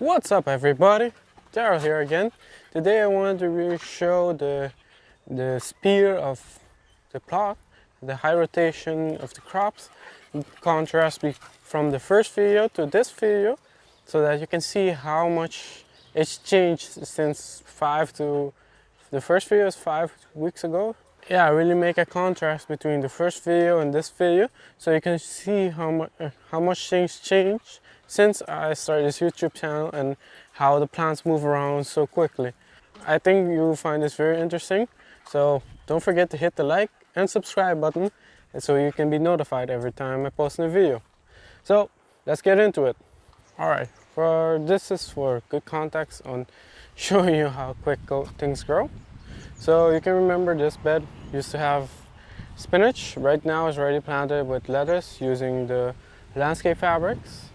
What's up everybody? Daryl here again. Today I wanted to really show the speed of the plot, the high rotation of the crops, contrast from the first video to this video, so that you can see how much it's changed since the first video is 5 weeks ago. Yeah, I really make a contrast between the first video and this video, so you can see how much things changed since I started this YouTube channel and how the plants move around so quickly. I think you'll find this very interesting, so don't forget to hit the like and subscribe button so you can be notified every time I post a new video. So let's get into it. Alright, this is for good context on showing you how quick things grow. So you can remember this bed used to have spinach. Right now it's already planted with lettuce using the landscape fabrics.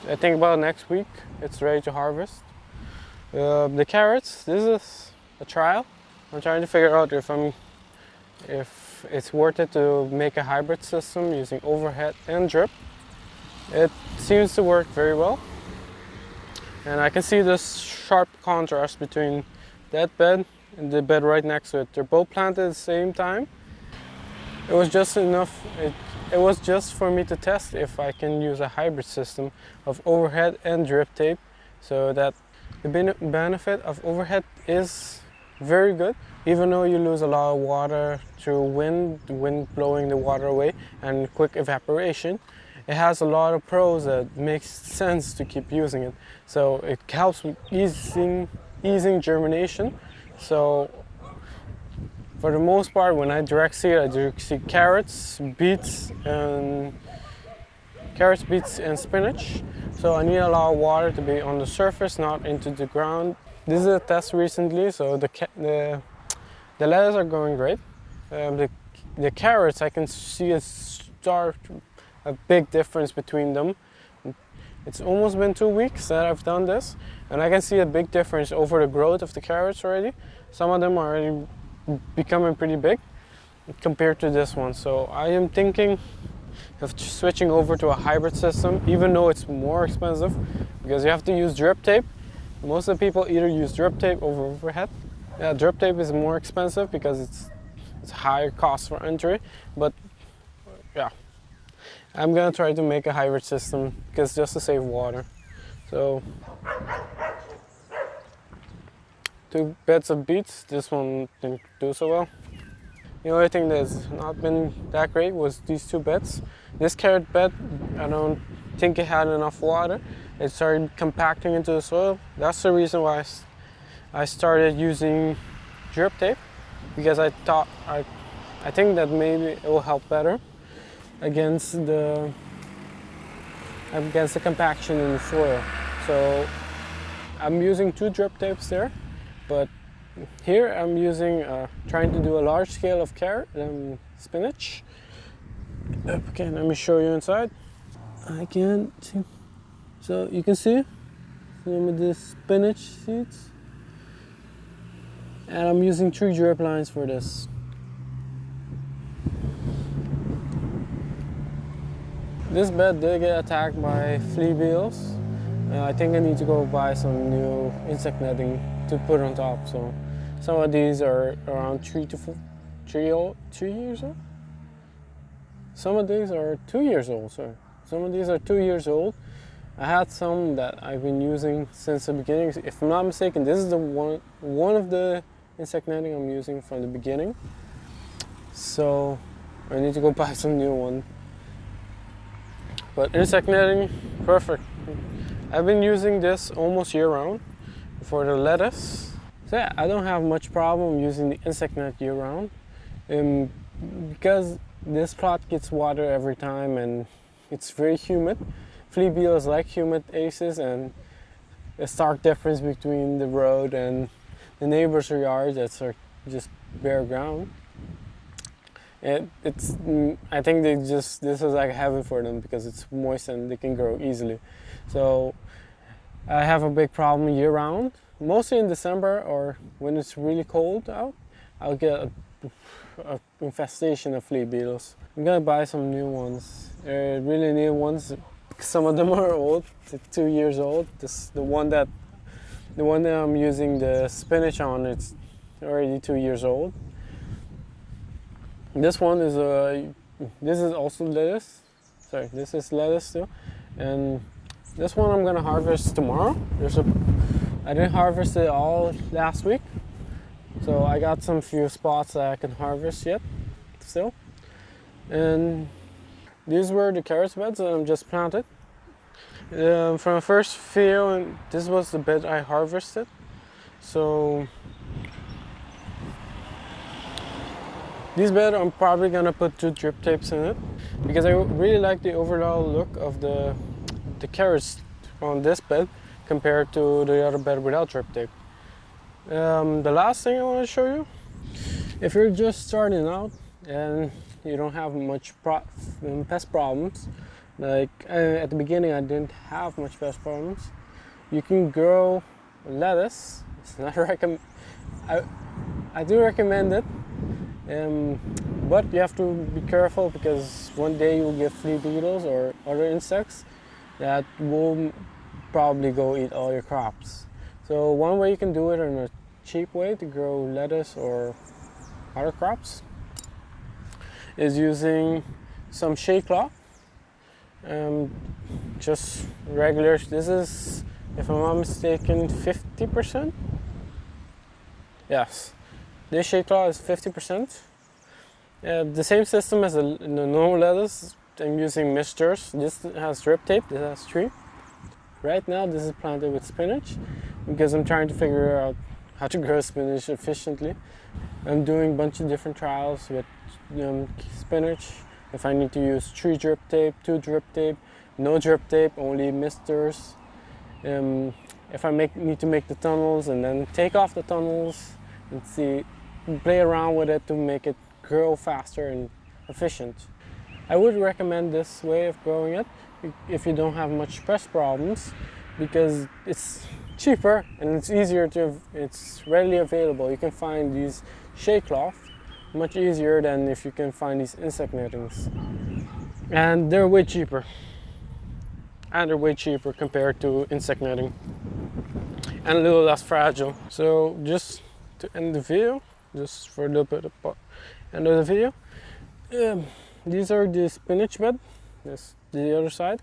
I think about next week it's ready to harvest. The carrots, this is a trial. I'm trying to figure out if it's worth it to make a hybrid system using overhead and drip. It seems to work very well. And I can see this sharp contrast between that bed and the bed right next to it. They're both planted at the same time. It was just enough. It was just for me to test if I can use a hybrid system of overhead and drip tape, so that the benefit of overhead is very good, even though you lose a lot of water through the wind blowing the water away and quick evaporation. It has a lot of pros that makes sense to keep using it. So it helps with easing germination. So for the most part, when I direct seed, I direct seed carrots, beets, and spinach. So I need a lot of water to be on the surface, not into the ground. This is a test recently, so the lettuce are going great. The carrots, I can see a big difference between them. It's almost been 2 weeks that I've done this, and I can see a big difference over the growth of the carrots already. Some of them are already becoming pretty big compared to this one. So I am thinking of switching over to a hybrid system, even though it's more expensive because you have to use drip tape. Most of the people either use drip tape over overhead. Yeah, drip tape is more expensive because it's higher cost for entry, but yeah, I'm gonna try to make a hybrid system because just to save water. So 2 beds of beets. This one didn't do so well. The only thing that's not been that great was these 2 beds. This carrot bed, I don't think it had enough water. It started compacting into the soil. That's the reason why I started using drip tape, because I think that maybe it will help better against the compaction in the soil. So I'm using 2 drip tapes there, but here I'm using trying to do a large scale of carrot and spinach. Okay, let me show you inside. I can see. So you can see some of the spinach seeds, and I'm using 3 drip lines for this. This bed did get attacked by flea beetles. I think I need to go buy some new insect netting to put on top. So some of these are around 3 years old. Some of these are 2 years old, sorry. Some of these are 2 years old. I had some that I've been using since the beginning. If I'm not mistaken, this is the one of the insect netting I'm using from the beginning. So I need to go buy some new one. But insect netting, perfect. I've been using this almost year round for the lettuce. So yeah, I don't have much problem using the insect net year round. Because this plot gets water every time and it's very humid. Flea beetles like humid aces, and a stark difference between the road and the neighbor's yard that's just bare ground. I think this is like heaven for them because it's moist and they can grow easily. So I have a big problem year round. Mostly in December or when it's really cold out, I'll get a infestation of flea beetles. I'm gonna buy some new ones. Really new ones Some of them are old, 2 years old. The one that I'm using the spinach on, it's already 2 years old. This one is this is also lettuce. Sorry, this is lettuce too, and this one I'm gonna harvest tomorrow. I didn't harvest it all last week, so I got some few spots that I can harvest yet still. And these were the carrot beds that I'm just planted. From the first field, this was the bed I harvested. So this bed I'm probably gonna put 2 drip tapes in it because I really like the overall look of the carrots on this bed compared to the other bed without drip tape. The last thing I want to show you, if you're just starting out and you don't have much pest problems, like at the beginning I didn't have much pest problems, you can grow lettuce. It's not I do recommend it, but you have to be careful because one day you'll get flea beetles or other insects that will probably go eat all your crops. So one way you can do it in a cheap way to grow lettuce or other crops is using some shade cloth. Just regular, this is, if I'm not mistaken, 50%. Yes, this shade cloth is 50%. The same system as the normal lettuce. I'm using mixtures. This has drip tape, this has 3. Right now this is planted with spinach because I'm trying to figure out how to grow spinach efficiently. I'm doing a bunch of different trials with spinach. If I need to use 3 drip tape, 2 drip tape, no drip tape, only misters. If I need to make the tunnels and then take off the tunnels and play around with it to make it grow faster and efficient. I would recommend this way of growing it if you don't have much pest problems because it's cheaper and it's readily available. You can find these shade cloth much easier than if you can find these insect nettings. And they're way cheaper. And they're way cheaper compared to insect netting. And a little less fragile. So just to end the video, just for a little bit of end of the video, these are the spinach bed. This the other side.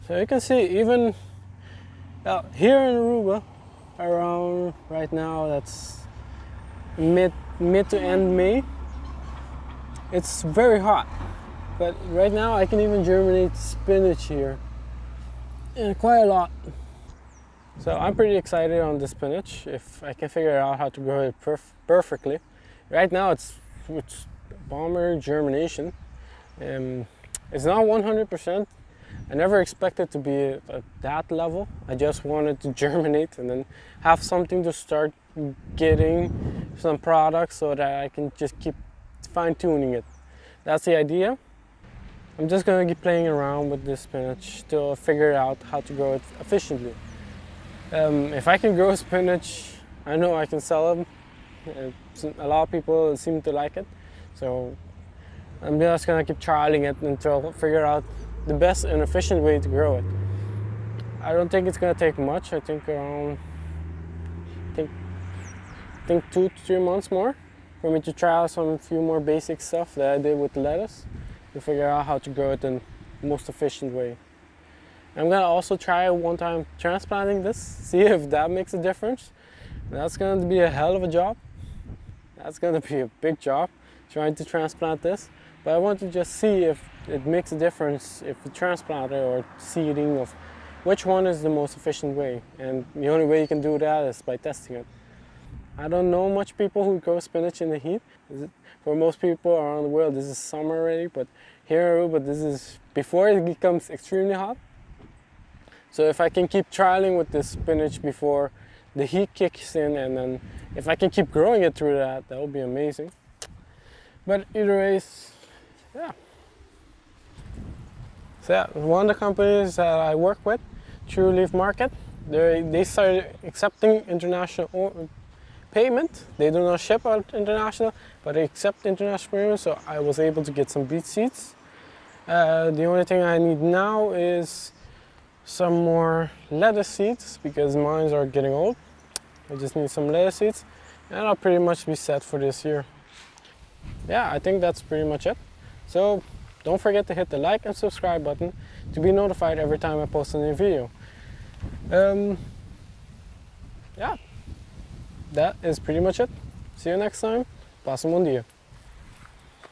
So you can see even here in Aruba, around right now, that's mid to end May. It's very hot, but right now I can even germinate spinach here, and quite a lot. So I'm pretty excited on the spinach if I can figure out how to grow it perfectly. Right now it's bomber germination. It's not 100%. I never expected to be at that level. I just wanted to germinate and then have something to start getting some products so that I can just keep fine-tuning it. That's the idea. I'm just gonna keep playing around with this spinach till I figure out how to grow it efficiently. If I can grow spinach, I know I can sell them. A lot of people seem to like it, so I'm just gonna keep trialing it until I figure out the best and efficient way to grow it. I don't think it's gonna take much. I think around, I think 2 to 3 months more for me to try out some few more basic stuff that I did with lettuce to figure out how to grow it in the most efficient way. I'm gonna also try one time transplanting this, see if that makes a difference. That's gonna be a hell of a job. That's gonna be a big job trying to transplant this. But I want to just see if it makes a difference if the transplanter or seeding of which one is the most efficient way. And the only way you can do that is by testing it. I don't know much people who grow spinach in the heat. For most people around the world, this is summer already, but here in Aruba, this is before it becomes extremely hot. So if I can keep trialing with this spinach before the heat kicks in, and then if I can keep growing it through that, that would be amazing. But either ways, yeah. So yeah, one of the companies that I work with, True Leaf Market, they started accepting international payment. They do not ship out international, but they accept international payment, so I was able to get some beet seeds. The only thing I need now is some more lettuce seeds because mine are getting old. I just need some lettuce seeds and I'll pretty much be set for this year. Yeah, I think that's pretty much it. So don't forget to hit the like and subscribe button to be notified every time I post a new video. Yeah, that is pretty much it. See you next time. Passa um bom dia.